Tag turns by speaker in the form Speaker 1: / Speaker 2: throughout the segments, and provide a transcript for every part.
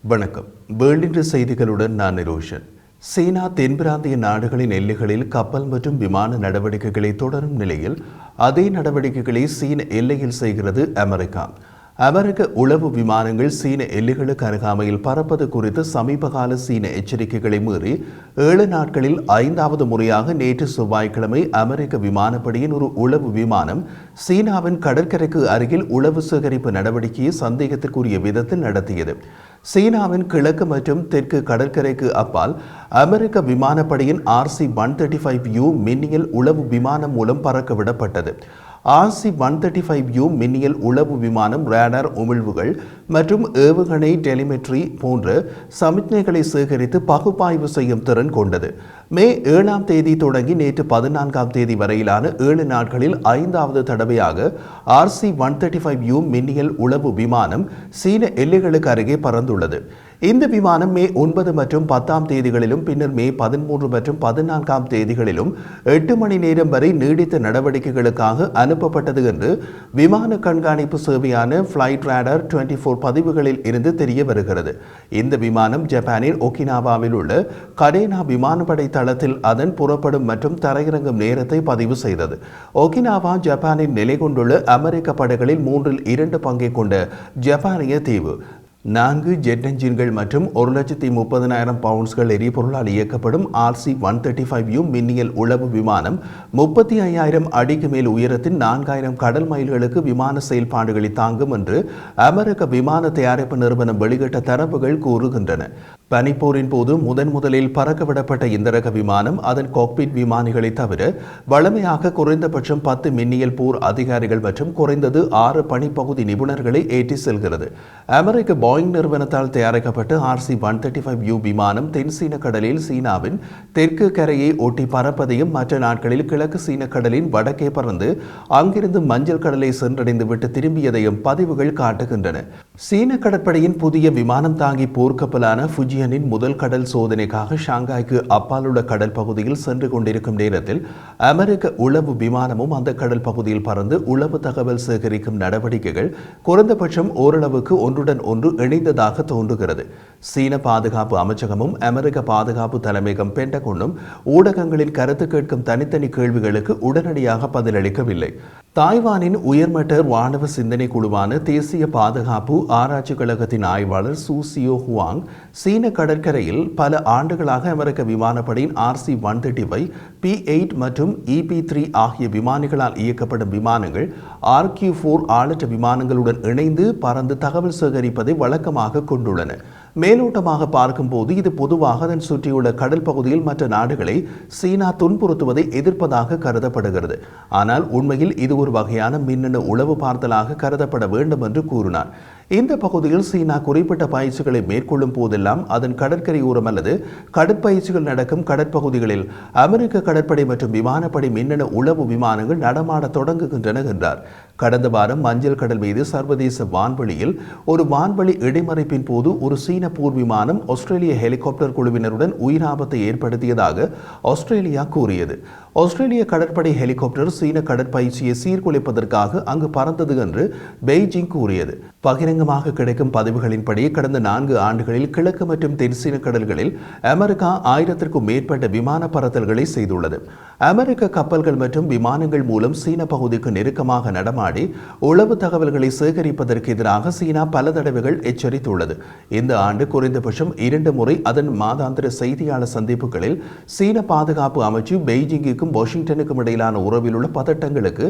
Speaker 1: வணக்கம். வேர்ல்டின் செய்திகளுடன் நான் நிரோஷன். சீனா தென்பிராந்திய நாடுகளின் எல்லைகளில் கப்பல் மற்றும் விமான நடவடிக்கைகளை தொடரும் நிலையில் அதே நடவடிக்கைகளை சீன எல்லையில் செய்கிறது அமெரிக்கா. அமெரிக்க உளவு விமானங்கள் சீன எல்லைகளுக்கு அருகாமையில் பறப்பது குறித்து சமீபகால சீன எச்சரிக்கைகளை மீறி 7 நாட்களில் 5வது முறையாக நேற்று செவ்வாய்க்கிழமை அமெரிக்க விமானப்படையின் ஒரு உளவு விமானம் சீனாவின் கடற்கரைக்கு அருகில் உளவு சேகரிப்பு நடவடிக்கையை சந்தேகத்திற்குரிய விதத்தில் நடத்தியது. சீனாவின் கிழக்கு மற்றும் தெற்கு கடற்கரைக்கு அப்பால் அமெரிக்க விமானப்படையின் RC-135U மின்னியல் உளவு விமானம் மூலம் பறக்க விடப்பட்டது. RC-135U மின்னியல் உளவு விமானம் ரேடார் உமிழ்வுகள் மற்றும் ஏவுகணை டெலிமெட்ரி போன்ற சமிக்ஞைகளை சேகரித்து பகுப்பாய்வு செய்யும் திறன் கொண்டது. மே 7ஆம் தேதி தொடங்கி நேற்று 14ஆம் தேதி வரையிலான 7 நாட்களில் 5வது தடவையாக RC-135U மின்னியல் உளவு விமானம் சீன எல்லைகளுக்கு அருகே பறந்துள்ளது. இந்த விமானம் மே 9 மற்றும் 10ஆம் தேதிகளிலும் பின்னர் மே 13 மற்றும் 14ஆம் தேதிகளிலும் 8 மணி நேரம் வரை நீடித்த நடவடிக்கைகளுக்காக அனுப்பப்பட்டது என்று விமான கண்காணிப்பு சேவையான ஃபிளைட் ரேடார் 24 பதிவுகளில் இருந்து தெரிய வருகிறது. இந்த விமானம் ஜப்பானின் ஒகினாவாவில் உள்ள கடேனா விமானப்படை தளத்தில் அதன் புறப்படும் மற்றும் தரையிறங்கும் நேரத்தை பதிவு செய்தது. ஒகினாவா ஜப்பானில் நிலை கொண்டுள்ள அமெரிக்க படைகளில் 2 பங்கை கொண்ட ஜப்பானிய தீவு. 4 ஜெட் என்ஜின்கள் மற்றும் 1,30,000 பவுண்ட்ஸ்கள் எரிபொருளால் இயக்கப்படும் RC-135U மின்னியல் உளவு விமானம் 35,000 அடிக்கு மேல் உயரத்தின் 4,000 கடல் மைல்களுக்கு விமான செயல்பாடுகளை தாங்கும் என்று அமெரிக்க விமான தயாரிப்பு நிறுவனம் வெளியிட்ட தரவுகள் கூறுகின்றன. பனிப்போரின் போது முதலில் பறக்கவிடப்பட்ட இந்த ரக விமானம் அதன் காக்பிட் விமானிகளை தவிர வழமையாக குறைந்தபட்சம் 10 மின்னியல் போர் அதிகாரிகள் மற்றும் குறைந்தது 6 பணிப்பகுதி நிபுணர்களை ஏற்றி செல்கிறது. அமெரிக்க போயிங் நிறுவனத்தால் தயாரிக்கப்பட்ட RC-135U விமானம் தென் சீன கடலில் சீனாவின் தெற்கு கரையை ஒட்டி பறப்பதையும் மற்ற நாட்களில் கிழக்கு சீன கடலின் வடக்கே பறந்து அங்கிருந்து மஞ்சள் கடலை சென்றடைந்து விட்டு திரும்பியதையும் பதிவுகள் காட்டுகின்றன. சீன கடற்படையின் புதிய விமானம் தாங்கி போர்க்கப்பலான ஃபுஜியனின் முதல் கடல் சோதனைக்காக ஷாங்காய்க்கு அப்பாலுள்ள கடல் பகுதியில் சென்று கொண்டிருக்கும் நேரத்தில் அமெரிக்க உளவு விமானமும் அந்த கடல் பகுதியில் பறந்து உளவு தகவல் சேகரிக்கும் நடவடிக்கைகள் குறைந்தபட்சம் ஓரளவுக்கு ஒன்றுடன் ஒன்று இணைந்ததாக தோன்றுகிறது. சீன பாதுகாப்பு அமைச்சகமும் அமெரிக்க பாதுகாப்பு தலைமையகம் பென்டகனும் ஊடகங்களில் கருத்து கேட்கும் தனித்தனி கேள்விகளுக்கு உடனடியாக பதிலளிக்கவில்லை. தாய்வானின் உயர்மட்ட ராணுவ சிந்தனை குழுவான தேசிய பாதுகாப்பு ஆராய்ச்சி கழகத்தின் ஆய்வாளர் சூ சியோ ஹுவாங் சீன கடற்கரையில் பல ஆண்டுகளாக அமெரிக்க விமானப்படையின் RC-135 P-8 மற்றும் EP-3 ஆகிய விமானிகளால் இயக்கப்படும் விமானங்கள் RQ-4 ஆளற்ற விமானங்களுடன் இணைந்து பறந்து தகவல் சேகரிப்பதை வழக்கமாக கொண்டுள்ளன. மேலோட்டமாக பார்க்கும்போது இது பொதுவாக அதன் சுற்றியுள்ள கடல் பகுதியில் மற்ற நாடுகளை சீனா துன்புறுத்துவதை எதிர்ப்பதாக கருதப்படுகிறது. ஆனால் உண்மையில் இது ஒரு வகையான மின்னணு உளவு பார்த்தலாக கருதப்பட வேண்டும் என்று கூறினார். இந்த பகுதியில் சீனா குறிப்பிட்ட பயிற்சிகளை மேற்கொள்ளும் போதெல்லாம் அதன் கடற்கரையோரம் அல்லது கடற்பயிற்சிகள் நடக்கும் கடற்பகுதிகளில் அமெரிக்க கடற்படை மற்றும் விமானப்படை மின்னணு உளவு விமானங்கள் நடமாட தொடங்குகின்றன என்றார். கடந்த வாரம் மஞ்சள் கடல் மீது சர்வதேச வான்வெளியில் ஒரு வான்வெளி இடைமறிப்பின் போது ஒரு சீன போர் விமானம் ஆஸ்திரேலிய ஹெலிகாப்டர் குழுவினருடன் உயிராபத்தை ஏற்படுத்தியதாக ஆஸ்திரேலியா கூறியது. ஆஸ்திரேலிய கடற்படை ஹெலிகாப்டர் சீன கடற்பயிற்சியை சீர்குலைப்பதற்காக அங்கு பறந்தது என்று பெய்ஜிங் கூறியது. பகிரங்கமாக கிடைக்கும் பதிவுகளின்படி கடந்த 4 ஆண்டுகளில் கிழக்கு மற்றும் தென்சீன கடல்களில் அமெரிக்கா 1000க்கும் மேற்பட்ட விமான பறத்தல்களை செய்துள்ளது. அமெரிக்க கப்பல்கள் மற்றும் விமானங்கள் மூலம் சீன பகுதிக்கு நெருக்கமாக நடமாடி உளவு தகவல்களை சேகரிப்பதற்கு எதிராக சீனா பல தடவைகள் எச்சரித்துள்ளது. இந்த ஆண்டு குறைந்தபட்சம் 2 முறை அதன் மாதாந்திர செய்தியாளர் சந்திப்புகளில் சீன பாதுகாப்பு அமைச்சு பெய்ஜிங்குக்கும் வாஷிங்டனுக்கும் இடையிலான உறவில் உள்ள பதட்டங்களுக்கு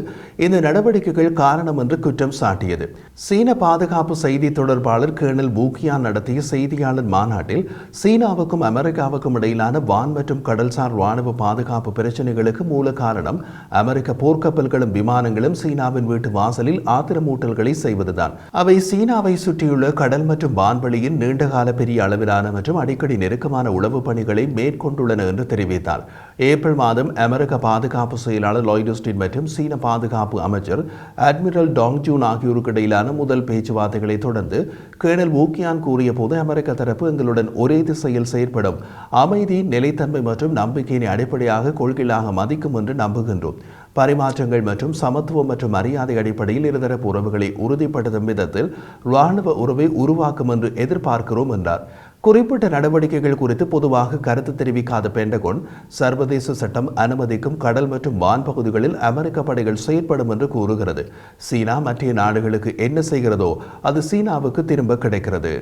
Speaker 1: இந்த நடவடிக்கைகள் காரணம் என்று குற்றம் சாட்டியது. சீன பாதுகாப்பு செய்தி தொடர்பாளர் கர்னல் வூகியான் நடத்திய செய்தியாளர் மாநாட்டில் சீனாவுக்கும் அமெரிக்காவுக்கும் இடையிலான வான் மற்றும் கடல்சார் ராணுவ பாதுகாப்பு பிரச்சனைகளுக்கு மூல காரணம் அமெரிக்க போர்க்கப்பல்களும் விமானங்களும் சீனாவின் வீட்டு வாசலில் ஆத்திரமூட்டல்களை செய்வதுதான். அவை சீனாவை சுற்றியுள்ள கடல் மற்றும் வான்வெளியின் நீண்டகால பெரிய அளவிலான மற்றும் அடிக்கடி நெருக்கமான உளவு பணிகளை மேற்கொண்டுள்ளன என்று தெரிவித்தார். ஏப்ரல் மாதம் அமெரிக்க பாதுகாப்பு செயலாளர் லாய்ட் ஆஸ்டின் மற்றும் சீன பாதுகாப்பு அமைச்சர் அட்மிரல் டாங் ஜூன் ஆகியோருக்கு இடையிலான முதல் பேச்சுவார்த்தைகளை தொடர்ந்து கர்னல் வூகியான் கூறிய போது அமெரிக்க தரப்பு எங்களுடன் ஒரே திசையில் செயற்படும் அமைதி, நிலைத்தன்மை மற்றும் நம்பிக்கையினை அடிப்படையாக கொள்கையாக மதிக்கும் என்று நம்புகின்றோம். பரிமாற்றங்கள் மற்றும் சமத்துவம் மற்றும் மரியாதை அடிப்படையில் இருதரப்பு உறவுகளை உறுதிப்படுத்தும் விதத்தில் இராணுவ உறவை உருவாக்கும் என்று எதிர்பார்க்கிறோம் என்றார். குறிப்பிட்ட நடவடிக்கைகள் குறித்து பொதுவாக கருத்து தெரிவிக்காத பென்டகோன் சர்வதேச சட்டம் அனுமதிக்கும் கடல் மற்றும் வான் பகுதிகளில் அமெரிக்க படைகள் செயற்படும் என்று கூறுகிறது. சீனா மற்ற நாடுகளுக்கு என்ன செய்கிறதோ அது சீனாவுக்கு திரும்ப கிடைக்கிறது.